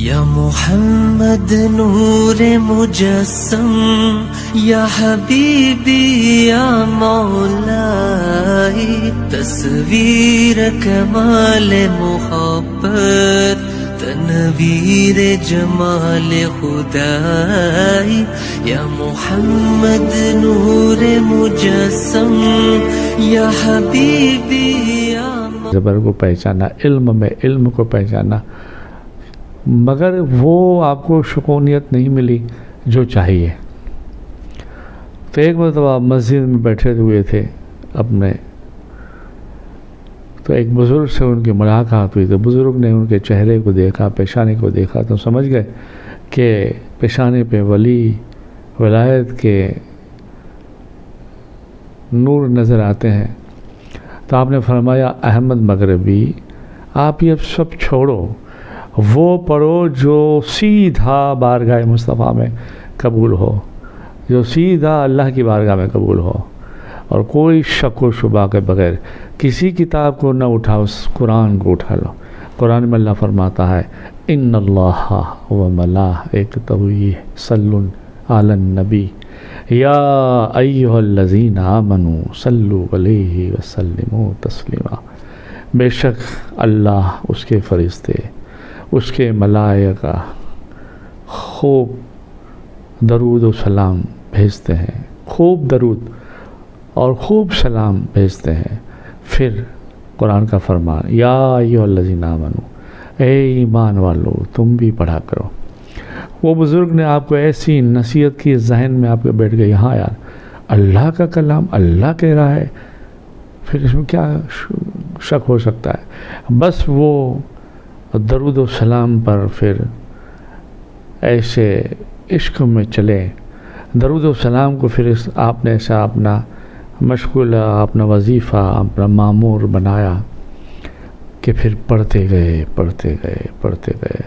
یا محمد نور مجسم یا حبیبی یا مولائی تصویر کمال محبت تنویر جمال خدائی یا محمد نور مجسم یا حبیبی یا زبر کو پہچانا، علم میں علم کو پہچانا، مگر وہ آپ کو سکونیت نہیں ملی جو چاہیے۔ تو ایک مرتبہ مسجد میں بیٹھے ہوئے تھے اپنے، تو ایک بزرگ سے ان کی ملاقات ہوئی، تو بزرگ نے ان کے چہرے کو دیکھا، پیشانی کو دیکھا، تو سمجھ گئے کہ پیشانی پہ ولی ولایت کے نور نظر آتے ہیں۔ تو آپ نے فرمایا احمد مغربی آپ یہ سب چھوڑو، وہ پڑھو جو سیدھا بارگاہ مصطفیٰ میں قبول ہو، جو سیدھا اللہ کی بارگاہ میں قبول ہو، اور کوئی شک و شبہ کے بغیر کسی کتاب کو نہ اٹھاؤ، اس قرآن کو اٹھا لو۔ قرآن میں اللہ فرماتا ہے ان اللہ و ملائکتہ یصلون علی النبی یا ایھا الذین آمنوا صلوا علیہ وسلموا تسلیما۔ بے شک اللہ، اس کے فرشتے، اس کے ملائکہ خوب درود و سلام بھیجتے ہیں، خوب درود اور خوب سلام بھیجتے ہیں۔ پھر قرآن کا فرمان یا ایھا الذین آمنوا، اے ایمان والو تم بھی پڑھا کرو۔ وہ بزرگ نے آپ کو ایسی نصیحت کی، ذہن میں آپ کے بیٹھ گئی، ہاں یار اللہ کا کلام اللہ کہہ رہا ہے، پھر اس میں کیا شک ہو سکتا ہے۔ بس وہ درود و سلام پر پھر ایسے عشق میں چلے، درود و سلام کو پھر آپ نے ایسا اپنا مشغلہ، اپنا وظیفہ، اپنا معمور بنایا کہ پھر پڑھتے گئے پڑھتے گئے پڑھتے گئے۔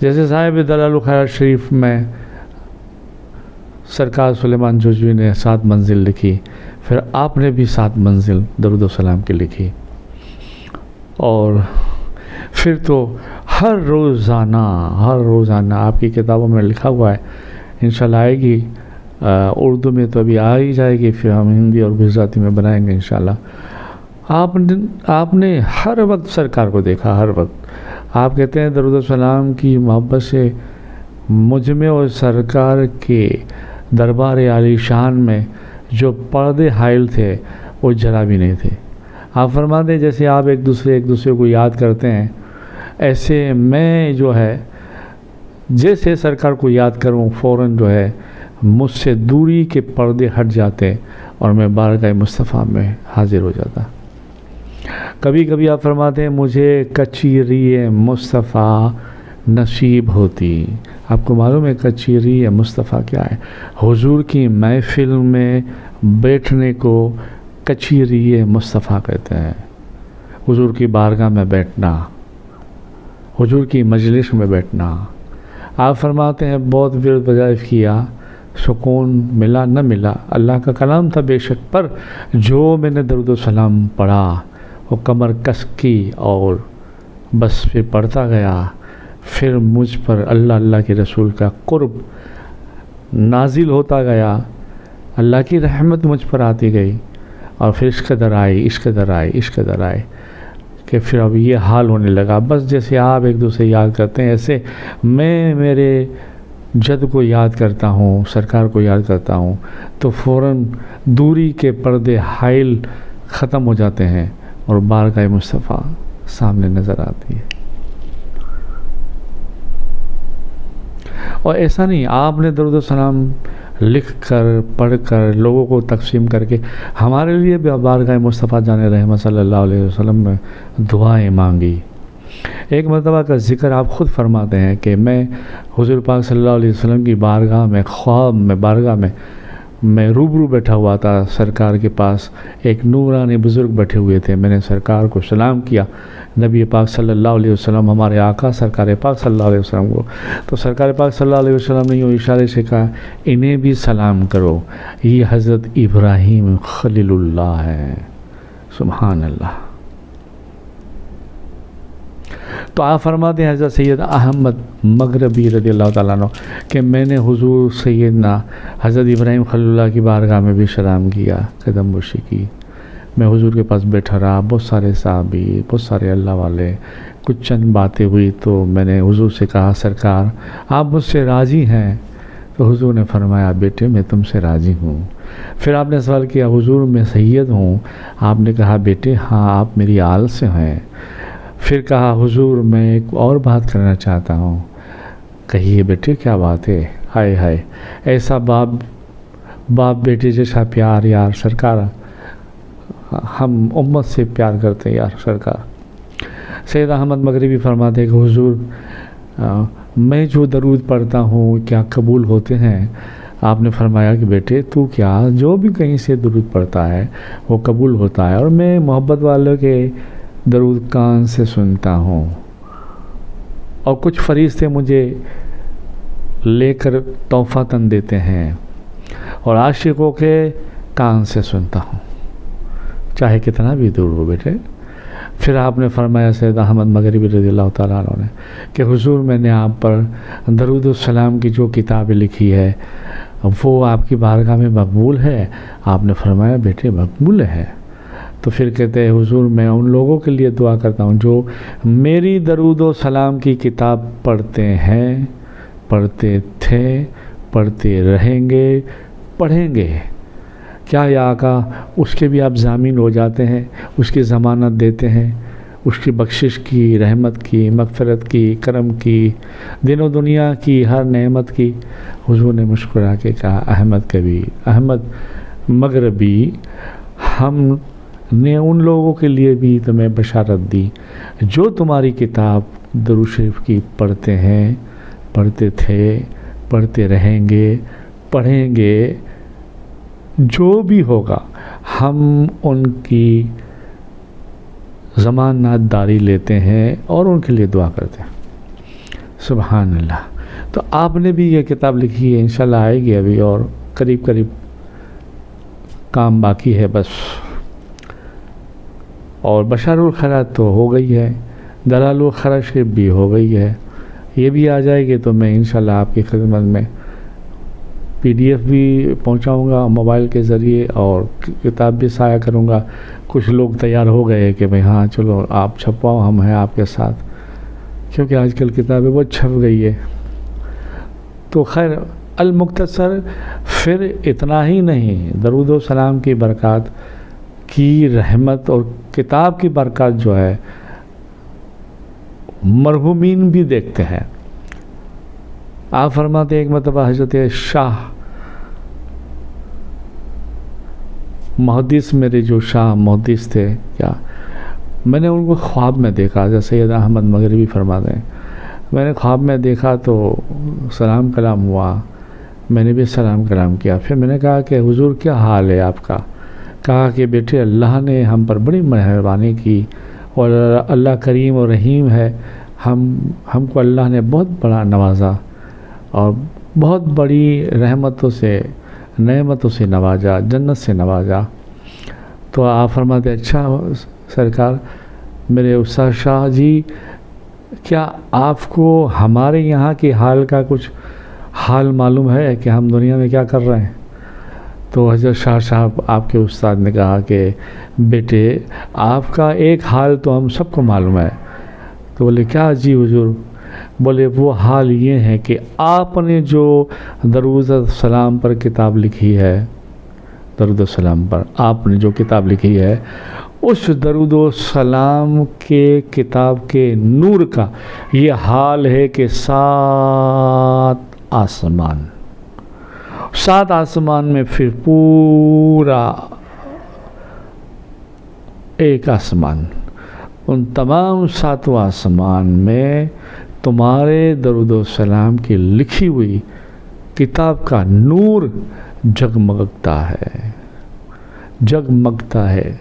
جیسے صاحب دلال الخیرات شریف میں سرکار سلیمان جوزجوی نے 7 منزل لکھی، پھر آپ نے بھی 7 منزل درود و سلام کی لکھی، اور پھر تو ہر روزانہ آپ کی کتابوں میں لکھا ہوا ہے، انشاءاللہ آئے گی اردو میں تو ابھی آ ہی جائے گی، پھر ہم ہندی اور گجراتی میں بنائیں گے انشاءاللہ۔ آپ نے ہر وقت سرکار کو دیکھا، ہر وقت۔ آپ کہتے ہیں درود و سلام کی محبت سے مجھ میں اور سرکار کے دربار عالی شان میں جو پردے حائل تھے وہ ذرا بھی نہیں تھے۔ آپ فرماتے ہیں جیسے آپ ایک دوسرے کو یاد کرتے ہیں، ایسے میں جو ہے جیسے سرکار کو یاد کروں فوراً جو ہے مجھ سے دوری کے پردے ہٹ جاتے اور میں بارگاہ مصطفیٰ میں حاضر ہو جاتا۔ کبھی کبھی آپ فرماتے ہیں مجھے کچیری مصطفیٰ نصیب ہوتی۔ آپ کو معلوم ہے کچیری مصطفیٰ کیا ہے؟ حضور کی محفل میں بیٹھنے کو کچیری مصطفیٰ کہتے ہیں۔ حضور کی بارگاہ میں بیٹھنا، حضور کی مجلس میں بیٹھنا۔ آپ فرماتے ہیں بہت ورد وظائف کیا، سکون ملا نہ ملا، اللہ کا کلام تھا بے شک، پر جو میں نے درود و سلام پڑھا وہ کمر کس کی اور بس پھر پڑھتا گیا، پھر مجھ پر اللہ کے رسول کا قرب نازل ہوتا گیا، اللہ کی رحمت مجھ پر آتی گئی، اور پھر عشق در آئی کہ پھر اب یہ حال ہونے لگا۔ بس جیسے آپ ایک دوسرے یاد کرتے ہیں، ایسے میں میرے جد کو یاد کرتا ہوں، سرکار کو یاد کرتا ہوں، تو فوراً دوری کے پردے حائل ختم ہو جاتے ہیں اور بارگاہ مصطفیٰ سامنے نظر آتی ہے۔ اور ایسا نہیں آپ نے درود و سلام لکھ کر پڑھ کر لوگوں کو تقسیم کر کے ہمارے لیے بھی بارگاہ مصطفیٰ جان رحمت صلی اللہ علیہ وسلم میں دعائیں مانگی۔ ایک مرتبہ کا ذکر آپ خود فرماتے ہیں کہ میں حضور پاک صلی اللہ علیہ وسلم کی بارگاہ میں خواب میں بارگاہ میں روبرو بیٹھا ہوا تھا، سرکار کے پاس ایک نورانی بزرگ بیٹھے ہوئے تھے، میں نے سرکار کو سلام کیا، نبی پاک صلی اللہ علیہ وسلم ہمارے آقا سرکار پاک صلی اللہ علیہ وسلم کو، تو سرکار پاک صلی اللہ علیہ وسلم نے یوں اشارے سے کہا انہیں بھی سلام کرو، یہ حضرت ابراہیم خلیل اللہ ہے۔ سبحان اللہ۔ تو آپ فرماتے ہیں حضرت سید احمد مغربی رضی اللہ تعالیٰ عنہ کہ میں نے حضور سیدنا حضرت ابراہیم خلیل اللہ کی بارگاہ میں بھی سلام کیا، قدم بوسی کی، میں حضور کے پاس بیٹھا رہا، بہت سارے صحابی، بہت سارے اللہ والے، کچھ چند باتیں ہوئی تو میں نے حضور سے کہا سرکار آپ مجھ سے راضی ہیں؟ تو حضور نے فرمایا بیٹے میں تم سے راضی ہوں۔ پھر آپ نے سوال کیا حضور میں سید ہوں؟ آپ نے کہا بیٹے ہاں آپ میری آل سے ہیں۔ پھر کہا حضور میں ایک اور بات کرنا چاہتا ہوں۔ کہیے بیٹے کیا بات ہے؟ ہائے ہائے ایسا باپ بیٹے جیسا پیار یار سرکار، ہم امت سے پیار کرتے ہیں یار سرکار۔ سید احمد مغربی فرماتے کہ حضور میں جو درود پڑھتا ہوں کیا قبول ہوتے ہیں؟ آپ نے فرمایا کہ بیٹے تو کیا جو بھی کہیں سے درود پڑھتا ہے وہ قبول ہوتا ہے، اور میں محبت والوں کے درود کان سے سنتا ہوں، اور کچھ فرشتے مجھے لے کر تحفتاً دیتے ہیں، اور عاشقوں کے کان سے سنتا ہوں، چاہے کتنا بھی دور ہو بیٹے۔ پھر آپ نے فرمایا سید احمد مغربی رضی اللہ تعالیٰ عنہ نے کہ حضور میں نے آپ پر درود السلام کی جو کتاب لکھی ہے وہ آپ کی بارگاہ میں مقبول ہے؟ آپ نے فرمایا بیٹے مقبول ہے۔ تو پھر کہتے ہیں حضور میں ان لوگوں کے لیے دعا کرتا ہوں جو میری درود و سلام کی کتاب پڑھتے ہیں، پڑھتے تھے، پڑھتے رہیں گے، پڑھیں گے۔ کیا یا آقا اس کے بھی آپ ضامین ہو جاتے ہیں، اس کی ضمانت دیتے ہیں، اس کی بخشش کی، رحمت کی، مغفرت کی، کرم کی، دین و دنیا کی ہر نعمت کی؟ حضور نے مسکرا کے کہا احمد مغربی ہم نے ان لوگوں کے لیے بھی تمہیں بشارت دی جو تمہاری کتاب درود شریف کی پڑھتے ہیں، پڑھتے تھے، پڑھتے رہیں گے، پڑھیں گے، جو بھی ہوگا ہم ان کی ضمانت داری لیتے ہیں اور ان کے لیے دعا کرتے ہیں۔ سبحان اللہ۔ تو آپ نے بھی یہ کتاب لکھی ہے، انشاءاللہ آئے گی ابھی، اور قریب کام باقی ہے بس، اور بشار الخیرات تو ہو گئی ہے، دلال الخیرات بھی ہو گئی ہے، یہ بھی آ جائے گی تو میں انشاءاللہ آپ کی خدمت میں PDF بھی پہنچاؤں گا موبائل کے ذریعے، اور کتاب بھی سایہ کروں گا۔ کچھ لوگ تیار ہو گئے کہ بھئی ہاں چلو آپ چھپواؤ، ہم ہیں آپ کے ساتھ، کیونکہ آج کل کتابیں بہت چھپ گئی ہے۔ تو خیر المختصر پھر اتنا ہی نہیں، درود و سلام کی برکات کی رحمت اور کتاب کی برکات جو ہے مرحومین بھی دیکھتے ہیں۔ آپ فرماتے ایک مرتبہ حضرت شاہ محدث، میرے جو شاہ محدث تھے، کیا میں نے ان کو خواب میں دیکھا، جیسے سید احمد مغربی فرماتے ہیں میں نے خواب میں دیکھا تو سلام کلام ہوا، میں نے بھی سلام کلام کیا۔ پھر میں نے کہا کہ حضور کیا حال ہے آپ کا؟ کہا کہ بیٹے اللہ نے ہم پر بڑی مہربانی کی، اور اللہ کریم و رحیم ہے، ہم کو اللہ نے بہت بڑا نوازا اور بہت بڑی رحمتوں سے نعمتوں سے نوازا، جنت سے نوازا۔ تو آپ فرماتے اچھا سرکار میرے استاد شاہ جی، کیا آپ کو ہمارے یہاں کی حال کا کچھ حال معلوم ہے کہ ہم دنیا میں کیا کر رہے ہیں؟ تو حضرت شاہ صاحب آپ کے استاد نے کہا کہ بیٹے آپ کا ایک حال تو ہم سب کو معلوم ہے۔ تو بولے کیا جی حضور؟ بولے وہ حال یہ ہے کہ آپ نے جو درود السلام پر کتاب لکھی ہے، درود السلام پر آپ نے جو کتاب لکھی ہے، اس درود السلام کے کتاب کے نور کا یہ حال ہے کہ 7 آسمان میں پھر پورا ایک آسمان، ان تمام 7 آسمان میں تمہارے درود و سلام کی لکھی ہوئی کتاب کا نور جگمگتا ہے،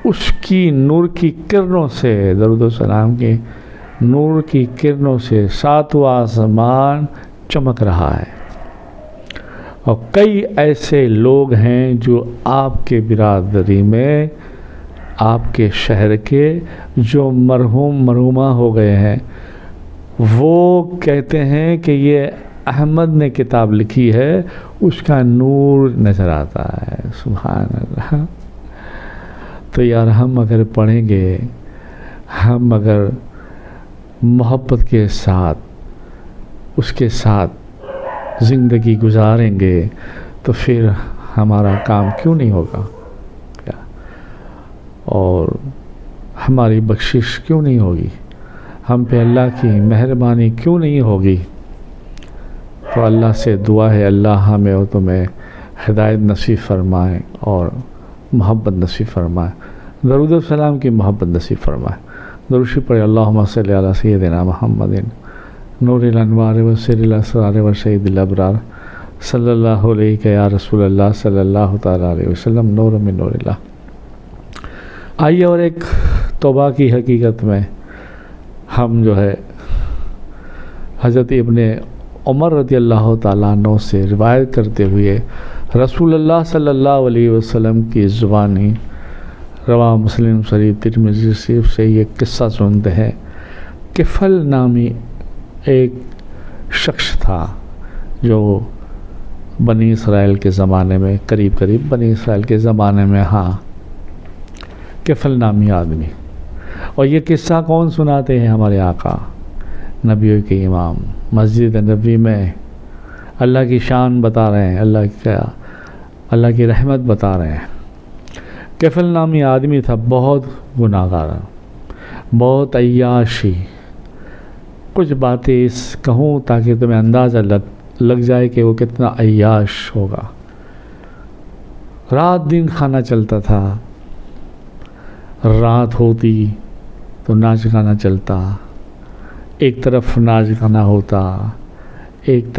اس کی نور کی کرنوں سے، درود و سلام کے نور کی کرنوں سے 7 آسمان چمک رہا ہے۔ اور کئی ایسے لوگ ہیں جو آپ کے برادری میں آپ کے شہر کے جو مرحوم مرحومہ ہو گئے ہیں وہ کہتے ہیں کہ یہ احمد نے کتاب لکھی ہے، اس کا نور نظر آتا ہے. سبحان اللہ. تو یار ہم اگر پڑھیں گے، ہم اگر محبت کے ساتھ اس کے ساتھ زندگی گزاریں گے تو پھر ہمارا کام کیوں نہیں ہوگا، اور ہماری بخشش کیوں نہیں ہوگی، ہم پہ اللہ کی مہربانی کیوں نہیں ہوگی. تو اللہ سے دعا ہے اللہ ہمیں اور تمہیں ہدایت نصیب فرمائے اور محبت نصیب فرمائے، درود و سلام کی محبت نصیب فرمائے. درود پڑھے اللہم صلی علی سیدنا محمد نور الانوار و سر الاسرار و شہید الابرار صلی اللہ علیہ یا رسول اللہ صلی اللہ تعالیٰ علیہ وسلم نور من نور اللہ. آئیے اور ایک توبہ کی حقیقت میں ہم جو ہے حضرت ابن عمر رضی اللہ تعالیٰ عنہ سے روایت کرتے ہوئے رسول اللہ صلی اللہ علیہ وسلم کی زبانی رواہ مسلم صحیح ترمذی شریف سے یہ قصہ سنتے ہیں. کفل نامی ایک شخص تھا جو بنی اسرائیل کے زمانے میں قریب بنی اسرائیل کے زمانے میں کفل نامی آدمی. اور یہ قصہ کون سناتے ہیں؟ ہمارے آقا نبیوں کے امام مسجد نبوی میں اللہ کی شان بتا رہے ہیں، اللہ کی رحمت بتا رہے ہیں. کفل نامی آدمی تھا، بہت گناہ گار، بہت عیاشی. کچھ باتیں کہوں تاکہ تمہیں اندازہ لگ جائے کہ وہ کتنا عیاش ہوگا. رات دن کھانا چلتا تھا، رات ہوتی تو ناچ گانا چلتا، ایک طرف ناچ گانا ہوتا، ایک طرف